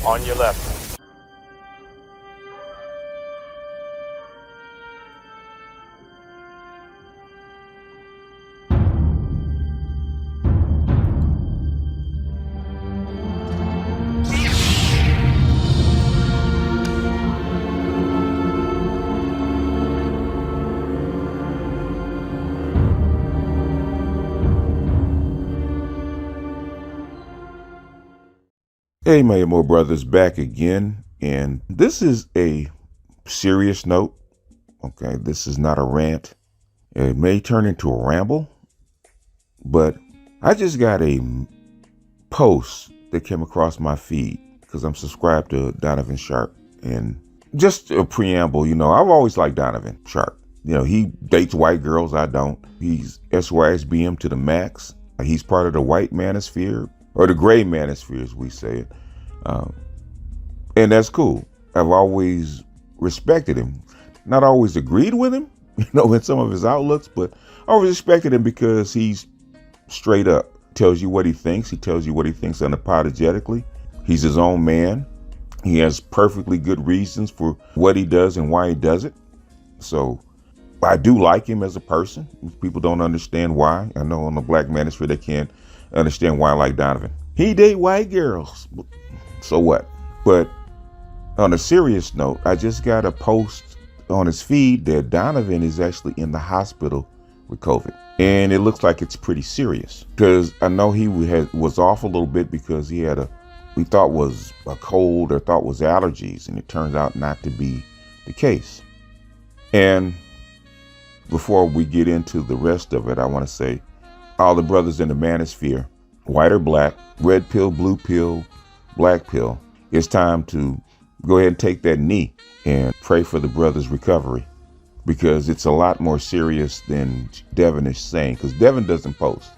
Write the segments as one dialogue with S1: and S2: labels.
S1: On your left.
S2: Hey, my more brothers, back again, and this is a serious note. Okay, this is not a rant. It may turn into a ramble, but I just got a post that came across my feed because I'm subscribed to Donovan Sharpe, and just a preamble. I've always liked Donovan Sharpe. He dates white girls. I don't. He's SYSBM to the max. He's part of the white manosphere, or the gray manosphere, as we say it. And that's cool. I've always respected him. Not always agreed with him, in some of his outlooks, but I always respected him because he's straight up. Tells you what he thinks. He tells you what he thinks unapologetically. He's his own man. He has perfectly good reasons for what he does and why he does it. So I do like him as a person. People don't understand why. I know on the black manosphere they can't understand why I like Donovan. He date white girls. So what? But on a serious note, I just got a post on his feed that Donovan is actually in the hospital with COVID. And it looks like it's pretty serious, because I know he was off a little bit because he had we thought was a cold or thought was allergies, and it turns out not to be the case. And before we get into the rest of it, I want to say all the brothers in the manosphere, white or black, red pill, blue pill, black pill, it's time to go ahead and take that knee and pray for the brother's recovery, because it's a lot more serious than Devin is saying, because Devin doesn't post.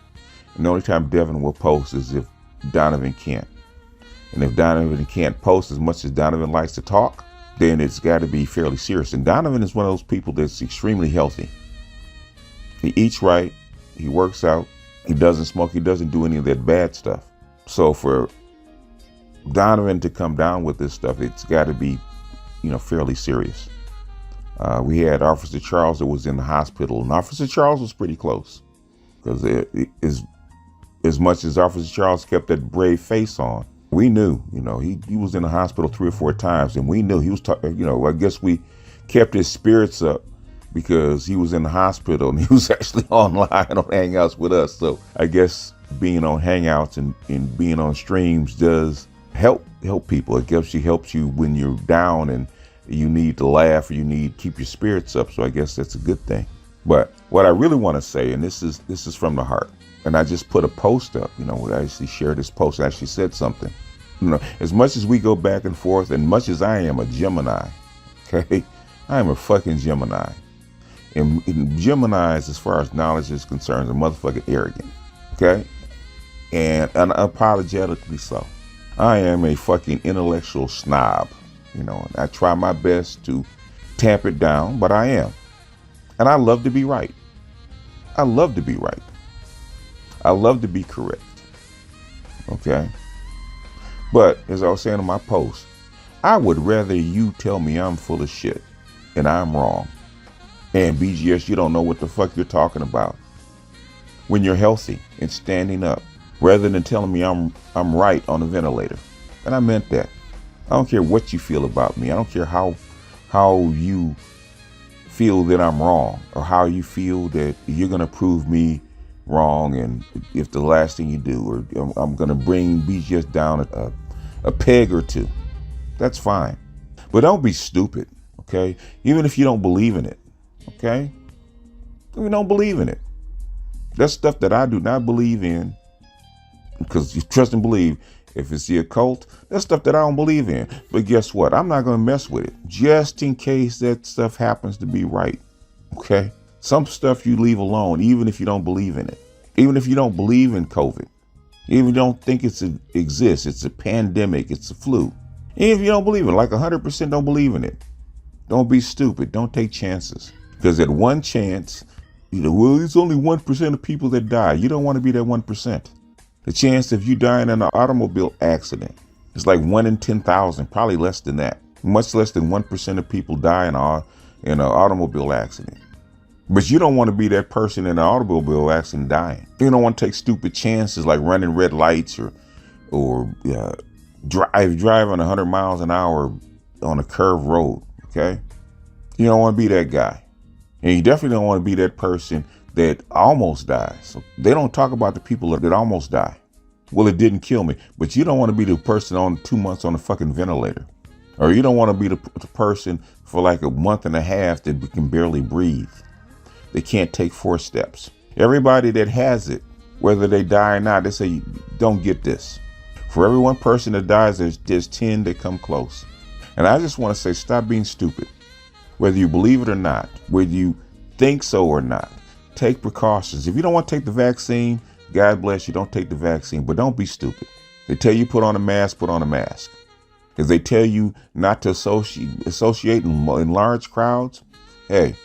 S2: And the only time Devin will post is if Donovan can't. And if Donovan can't post as much as Donovan likes to talk, then it's got to be fairly serious. And Donovan is one of those people that's extremely healthy. He eats right, he works out, he doesn't smoke, he doesn't do any of that bad stuff. So for Donovan to come down with this stuff, it's got to be, fairly serious. We had Officer Charles that was in the hospital, and Officer Charles was pretty close, because as much as Officer Charles kept that brave face on, we knew, he was in the hospital 3 or 4 times, and we knew he was, I guess we kept his spirits up because he was in the hospital and he was actually online on Hangouts with us. So I guess being on Hangouts and being on streams does help people. It helps you when you're down and you need to laugh, or you need to keep your spirits up. So I guess that's a good thing. But what I really want to say, and this is from the heart, and I just put a post up, I actually shared this post, I actually said something. As much as we go back and forth, and much as I am a Gemini, okay, I am a fucking Gemini. And Geminis, as far as knowledge is concerned, are motherfucking arrogant, okay? And unapologetically so. I am a fucking intellectual snob, and I try my best to tamp it down, but I am. And I love to be right. I love to be right. I love to be correct, okay? But as I was saying in my post, I would rather you tell me I'm full of shit and I'm wrong. And BGS, you don't know what the fuck you're talking about when you're healthy and standing up, rather than telling me I'm right on a ventilator. And I meant that. I don't care what you feel about me. I don't care how you feel that I'm wrong, or how you feel that you're going to prove me wrong. And if the last thing you do, or I'm going to bring BGS down a peg or two, that's fine. But don't be stupid, okay? Even if you don't believe in it. Okay? We don't believe in it. That's stuff that I do not believe in, because you trust and believe. If it's the occult, that's stuff that I don't believe in. But guess what? I'm not going to mess with it, just in case that stuff happens to be right. Okay? Some stuff you leave alone, even if you don't believe in it. Even if you don't believe in COVID. Even if you don't think it exists, it's a pandemic, it's a flu. Even if you don't believe in it, like 100% don't believe in it. Don't be stupid. Don't take chances. Because at one chance, it's only 1% of people that die. You don't want to be that 1%. The chance of you dying in an automobile accident, It's like 1 in 10,000, probably less than that. Much less than 1% of people die in an automobile accident. But you don't want to be that person in an automobile accident dying. You don't want to take stupid chances like running red lights or driving 100 miles an hour on a curved road. Okay, you don't want to be that guy, and you definitely don't want to be that person that almost dies. So they don't talk about the people that almost die. Well, it didn't kill me, but you don't want to be the person on 2 months on a fucking ventilator, or you don't want to be the person for like a month and a half that can barely breathe. They can't take 4 steps. Everybody that has it, whether they die or not, they say, don't get this. For every one person that dies, there's 10 that come close. And I just want to say, stop being stupid. Whether you believe it or not, whether you think so or not, take precautions. If you don't want to take the vaccine, God bless you, don't take the vaccine, but don't be stupid. They tell you put on a mask, put on a mask. If they tell you not to associate in large crowds, hey,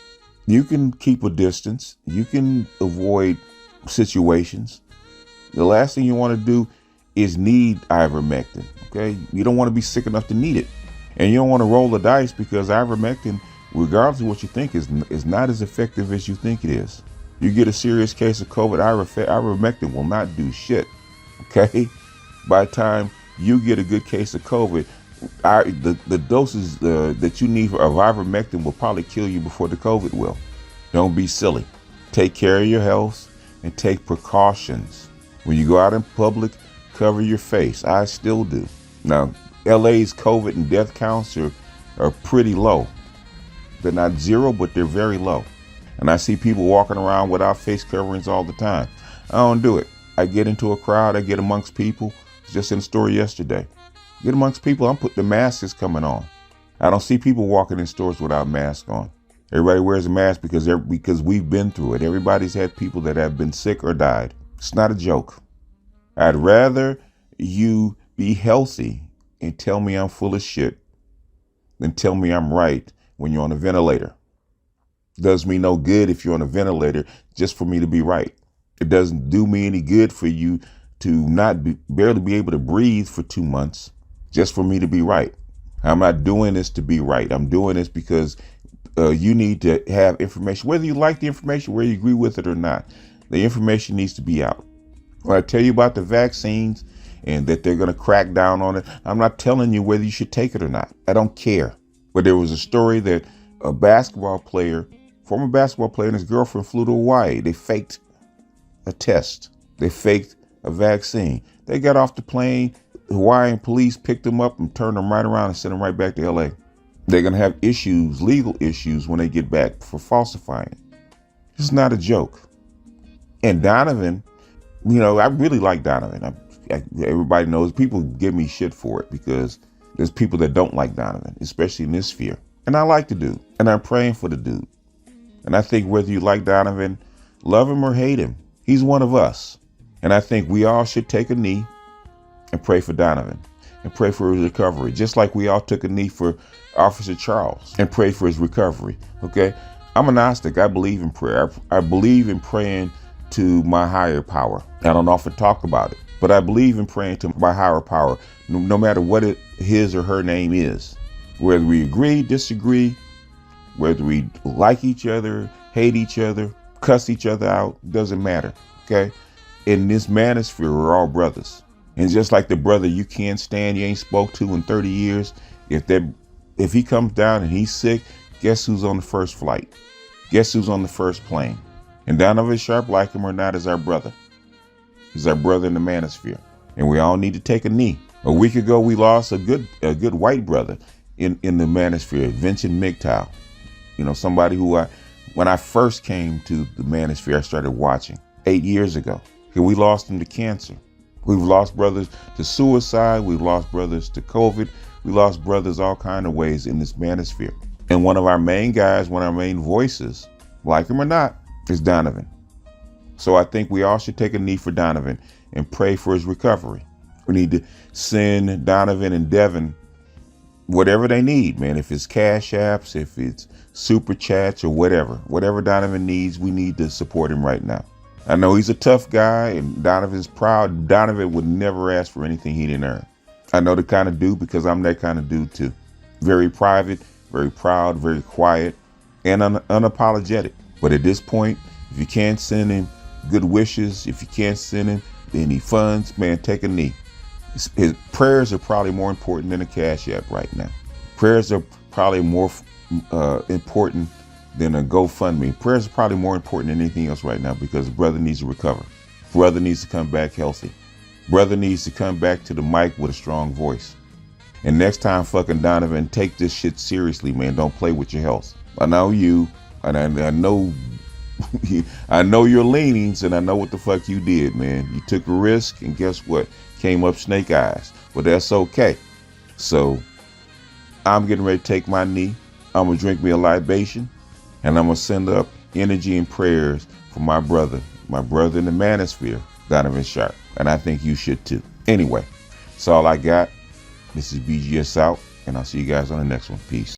S2: you can keep a distance. You can avoid situations. The last thing you want to do is need ivermectin, okay? You don't want to be sick enough to need it. And you don't want to roll the dice because ivermectin, regardless of what you think, is not as effective as you think it is. You get a serious case of COVID, ivermectin will not do shit, okay? By the time you get a good case of COVID, the doses that you need of ivermectin will probably kill you before the COVID will. Don't be silly. Take care of your health and take precautions. When you go out in public, cover your face. I still do. Now, LA's COVID and death counts are pretty low. They're not zero, but they're very low. And I see people walking around without face coverings all the time. I don't do it. I get into a crowd. I get amongst people. Just in the store yesterday. Get amongst people, I'm putting the masks coming on. I don't see people walking in stores without masks on. Everybody wears a mask because we've been through it. Everybody's had people that have been sick or died. It's not a joke. I'd rather you be healthy and tell me I'm full of shit than tell me I'm right when you're on a ventilator. It does me no good if you're on a ventilator just for me to be right. It doesn't do me any good for you to barely be able to breathe for 2 months. Just for me to be right. I'm not doing this to be right. I'm doing this because you need to have information, whether you like the information, whether you agree with it or not. The information needs to be out. When I tell you about the vaccines and that they're going to crack down on it, I'm not telling you whether you should take it or not. I don't care. But there was a story that a former basketball player and his girlfriend flew to Hawaii. They faked a test. They faked a vaccine. They got off the plane. Hawaiian police picked them up and turned them right around and sent them right back to LA. They're going to have issues, legal issues, when they get back for falsifying. It's not a joke. And Donovan, I really like Donovan. Everybody knows, people give me shit for it because there's people that don't like Donovan, especially in this sphere. And I like the dude, and I'm praying for the dude. And I think whether you like Donovan, love him or hate him, he's one of us. And I think we all should take a knee and pray for Donovan and pray for his recovery, just like we all took a knee for Officer Charles and pray for his recovery. Okay, I'm a Gnostic. I believe in prayer. I believe in praying to my higher power. I don't often talk about it, but I believe in praying to my higher power, no matter what his or her name is. Whether we agree, disagree, whether we like each other, hate each other, cuss each other out, doesn't matter. Okay, in this manosphere, we're all brothers. And just like the brother you can't stand, you ain't spoke to in 30 years, if he comes down and he's sick, guess who's on the first flight? Guess who's on the first plane? And Donovan Sharpe, like him or not, is our brother. He's our brother in the manosphere. And we all need to take a knee. A week ago, we lost a good white brother in the manosphere, Vincent MGTOW. Somebody who when I first came to the manosphere, I started watching 8 years ago. And we lost him to cancer. We've lost brothers to suicide. We've lost brothers to COVID. We lost brothers all kind of ways in this manosphere. And one of our main guys, one of our main voices, like him or not, is Donovan. So I think we all should take a knee for Donovan and pray for his recovery. We need to send Donovan and Devin whatever they need, man. If it's cash apps, if it's super chats or whatever Donovan needs, we need to support him right now. I know he's a tough guy and Donovan's proud. Donovan would never ask for anything he didn't earn. I know the kind of dude because I'm that kind of dude too. Very private, very proud, very quiet, and unapologetic. But at this point, if you can't send him good wishes, if you can't send him any funds, man, take a knee. His prayers are probably more important than a cash app right now. Prayers are probably more important than a GoFundMe. Prayers are probably more important than anything else right now because brother needs to recover. Brother needs to come back healthy. Brother needs to come back to the mic with a strong voice. And next time, fucking Donovan, take this shit seriously, man. Don't play with your health. I know you, and I know I know your leanings, and I know what the fuck you did, man. You took a risk, and guess what? Came up snake eyes. But that's okay. So I'm getting ready to take my knee. I'm gonna drink me a libation, and I'm gonna send up energy and prayers for my brother in the manosphere, Donovan Sharpe. And I think you should too. Anyway, that's all I got. This is BGS out, and I'll see you guys on the next one. Peace.